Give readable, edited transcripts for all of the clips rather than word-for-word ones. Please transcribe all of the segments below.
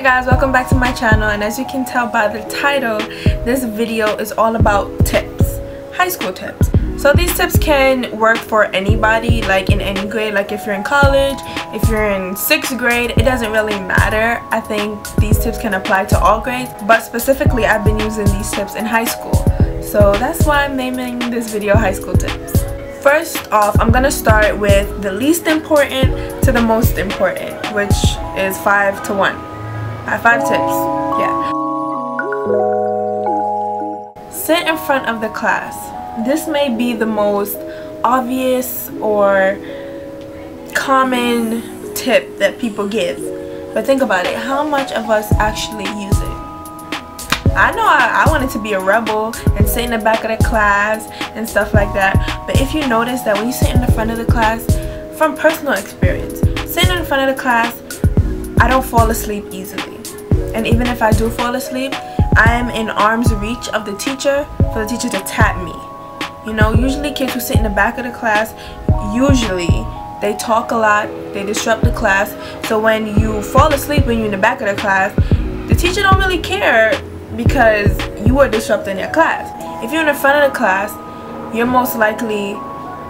guys, welcome back to my channel, and as you can tell by the title, this video is all about tips, high school tips. So these tips can work for anybody, like in any grade, like if you're in college, if you're in 6th grade, it doesn't really matter. I think these tips can apply to all grades, but specifically I've been using these tips in high school. So that's why I'm naming this video high school tips. First off, I'm gonna start with the least important to the most important, which is 5 to 1. I have 5 tips. Yeah. Sit in front of the class. This may be the most obvious or common tip that people give, but think about it. How much of us actually use it? I know I wanted to be a rebel and sit in the back of the class and stuff like that, but if you notice that when you sit in the front of the class, from personal experience, sitting in front of the class, I don't fall asleep easily. And even if I do fall asleep, I am in arm's reach of the teacher for the teacher to tap me. You know, usually kids who sit in the back of the class, usually they talk a lot, they disrupt the class, so when you fall asleep when you're in the back of the class, the teacher don't really care because you are disrupting their class. If you're in the front of the class, you're most likely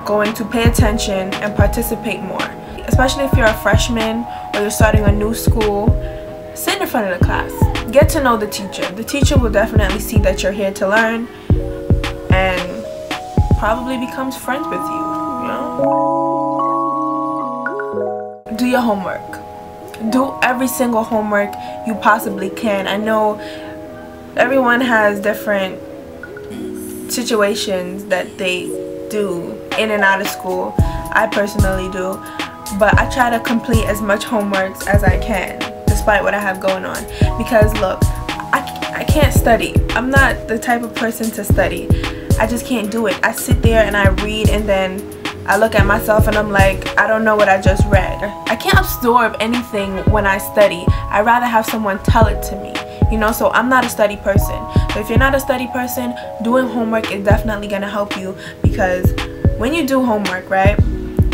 going to pay attention and participate more. Especially if you're a freshman or you're starting a new school, sit in the front of the class. Get to know the teacher. The teacher will definitely see that you're here to learn and probably becomes friends with you, you know? Do your homework. Do every single homework you possibly can. I know everyone has different situations that they do in and out of school. I personally do, but I try to complete as much homework as I can despite what I have going on, because look, I can't study. I'm not the type of person to study. I just can't do it. I sit there and I read and then I look at myself and I'm like, I don't know what I just read. I can't absorb anything when I study. I'd rather have someone tell it to me. You know, so I'm not a study person. So if you're not a study person, doing homework is definitely gonna help you, because when you do homework, right,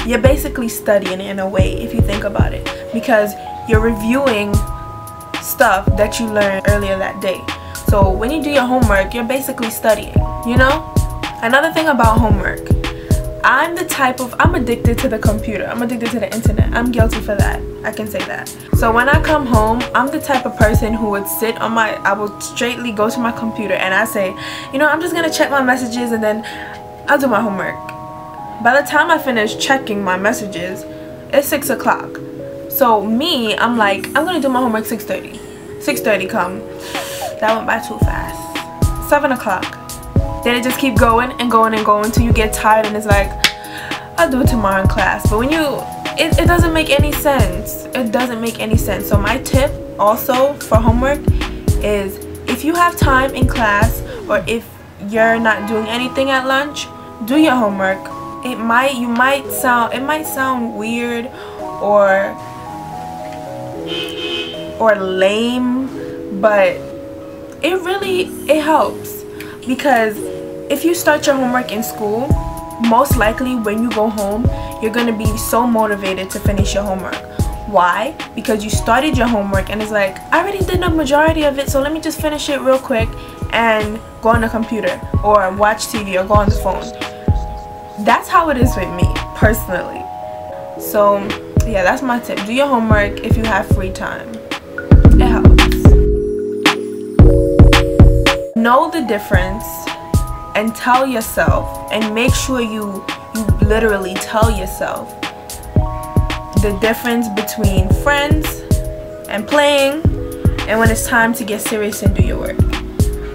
you're basically studying in a way if you think about it, because you're reviewing stuff that you learned earlier that day. So when you do your homework, you're basically studying, you know? Another thing about homework, I'm addicted to the computer. I'm addicted to the internet. I'm guilty for that. I can say that. So when I come home, I'm the type of person who would I will straightly go to my computer and I say, you know, I'm just gonna check my messages and then I'll do my homework. By the time I finish checking my messages, it's 6 o'clock. So me, I'm like, I'm gonna do my homework 6:30. 6:30 come. That went by too fast. 7 o'clock. Then it just keep going and going and going until you get tired and it's like, I'll do it tomorrow in class. But when it doesn't make any sense. It doesn't make any sense. So my tip also for homework is, if you have time in class or if you're not doing anything at lunch, do your homework. It might sound weird or lame, but it helps, because if you start your homework in school, most likely when you go home, you're going to be so motivated to finish your homework. Why? Because you started your homework and it's like, I already did the majority of it, so let me just finish it real quick and go on the computer or watch TV or go on the phone. That's how it is with me personally. So yeah, that's my tip. Do your homework if you have free time. It helps. Know the difference and tell yourself, and make sure you literally tell yourself the difference between friends and playing and when it's time to get serious and do your work.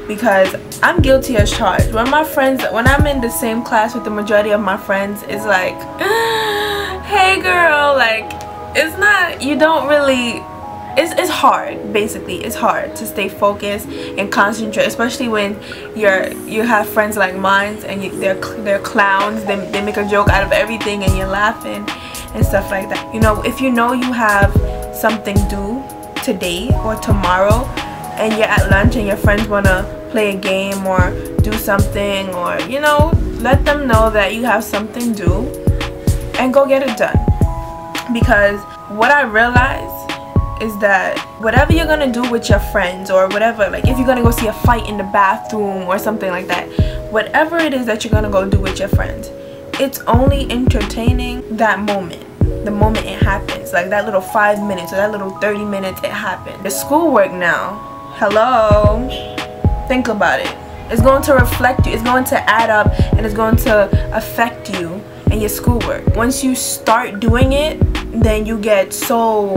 Because I'm guilty as charged. When I'm in the same class with the majority of my friends, it's like, hey girl, like, it's hard. Basically, it's hard to stay focused and concentrate, especially when you have friends like mine and they're clowns. They make a joke out of everything and you're laughing and stuff like that. You know, if you know you have something due today or tomorrow and you're at lunch and your friends want to play a game or do something, or, you know, let them know that you have something due and go get it done. Because what I realized is that whatever you're gonna do with your friends, or whatever, like if you're gonna go see a fight in the bathroom or something like that, whatever it is that you're gonna go do with your friends, it's only entertaining that moment, the moment it happens, like that little 5 minutes or that little 30 minutes it happened. The schoolwork now, hello, think about it. It's going to reflect you, it's going to add up, and it's going to affect you and your schoolwork. Once you start doing it, then you get so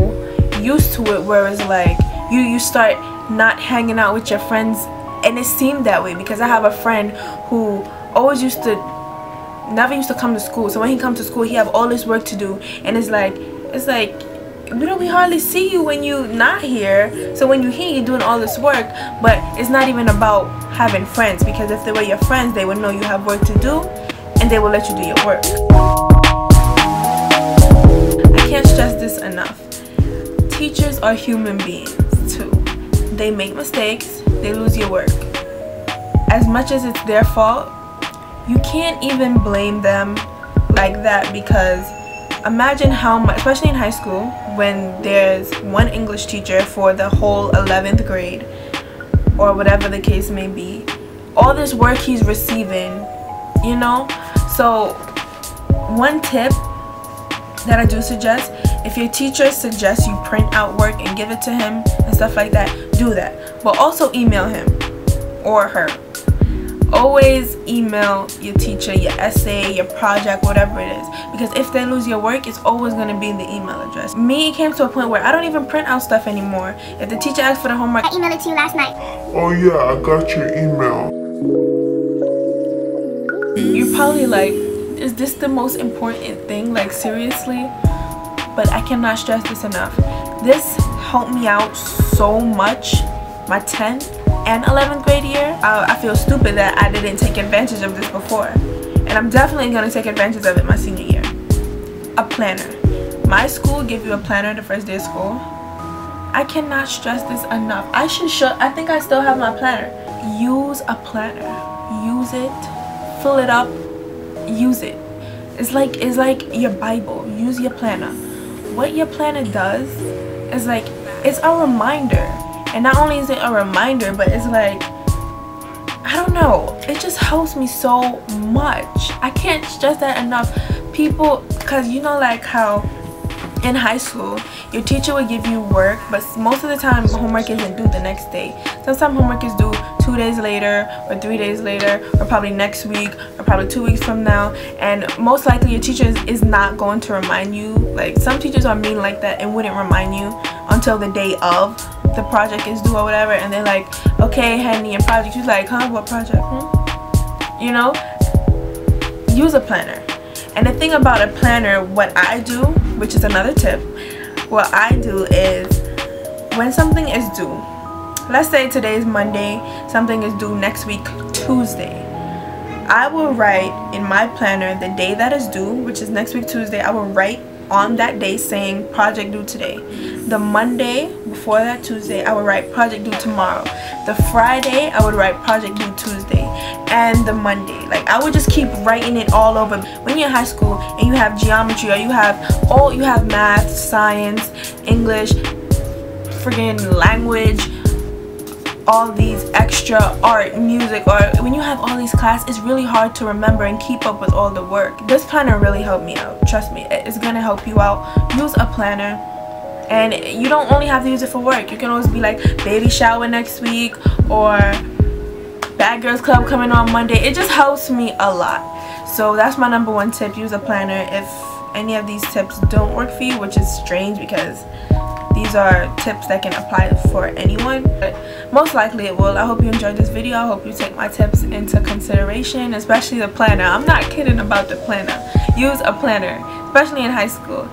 used to it, where it's like you start not hanging out with your friends. And it seemed that way because I have a friend who always never used to come to school. So when he comes to school, he have all this work to do, and it's like we hardly see you when you not here. So when you're here, you're doing all this work. But it's not even about having friends, because if they were your friends, they would know you have work to do, and they will let you do your work. I can't stress this enough. Teachers are human beings too. They make mistakes, they lose your work. As much as it's their fault, you can't even blame them like that, because imagine how much, especially in high school, when there's one English teacher for the whole 11th grade or whatever the case may be, all this work he's receiving, you know. So one tip that I do suggest, if your teacher suggests you print out work and give it to him and stuff like that, do that. But also email him or her. Always email your teacher your essay, your project, whatever it is, because if they lose your work, it's always going to be in the email address. Me, it came to a point where I don't even print out stuff anymore. If the teacher asks for the homework, I emailed it to you last night. Oh yeah, I got your email. You're probably like, is this the most important thing? Like, seriously? But I cannot stress this enough. This helped me out so much my 10th and 11th grade year. I feel stupid that I didn't take advantage of this before, and I'm definitely going to take advantage of it my senior year. A planner. My school give you a planner the first day of school. I cannot stress this enough. I think I still have my planner. Use a planner. Use it. Fill it up. Use it. It's like your Bible. Use your planner. What your planner does is like, it's a reminder. And not only is it a reminder, but it's like, I don't know, it just helps me so much. I can't stress that enough. People, because you know, like how in high school your teacher would give you work, but most of the time homework isn't due the next day. Sometimes homework is due 2 days later or 3 days later, or probably next week, or probably 2 weeks from now. And most likely your teacher is not going to remind you. Like, some teachers are mean like that and wouldn't remind you until the day of the project is due or whatever, and they're like, okay, Henny, and project. You're like, huh, what project? You know, use a planner. And the thing about a planner, what I do, which is another tip, what I do is, when something is due, let's say today is Monday, something is due next week Tuesday, I will write in my planner the day that is due, which is next week Tuesday. I will write on that day saying project due today. The Monday before that Tuesday, I would write project due tomorrow. The Friday, I would write project due Tuesday. And the Monday, like, I would just keep writing it all over. When you're in high school and you have geometry, or you have math, science, English, friggin' language, all these extra art, music, or when you have all these classes, it's really hard to remember and keep up with all the work. This planner really helped me out. Trust me, it's gonna help you out. Use a planner. And you don't only have to use it for work. You can always be like, baby shower next week, or Bad Girls Club coming on Monday. It just helps me a lot. So that's my #1 tip. Use a planner. If any of these tips don't work for you, which is strange because these are tips that can apply for anyone, but most likely it will. I hope you enjoyed this video. I hope you take my tips into consideration, especially the planner. I'm not kidding about the planner. Use a planner, especially in high school.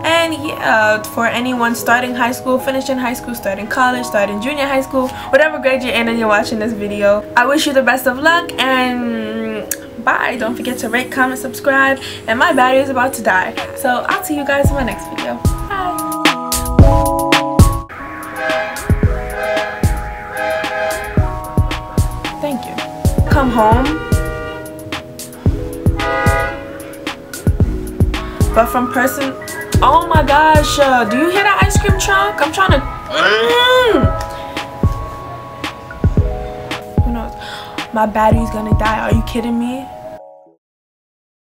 And yeah, for anyone starting high school, finishing high school, starting college, starting junior high school, whatever grade you're in and you're watching this video, I wish you the best of luck, and bye. Don't forget to rate, comment, subscribe, and my battery is about to die. So I'll see you guys in my next video. Bye. Thank you. Come home, but from person Oh my gosh, do you hear that ice cream truck? I'm trying to who knows? My battery's gonna die. Are you kidding me?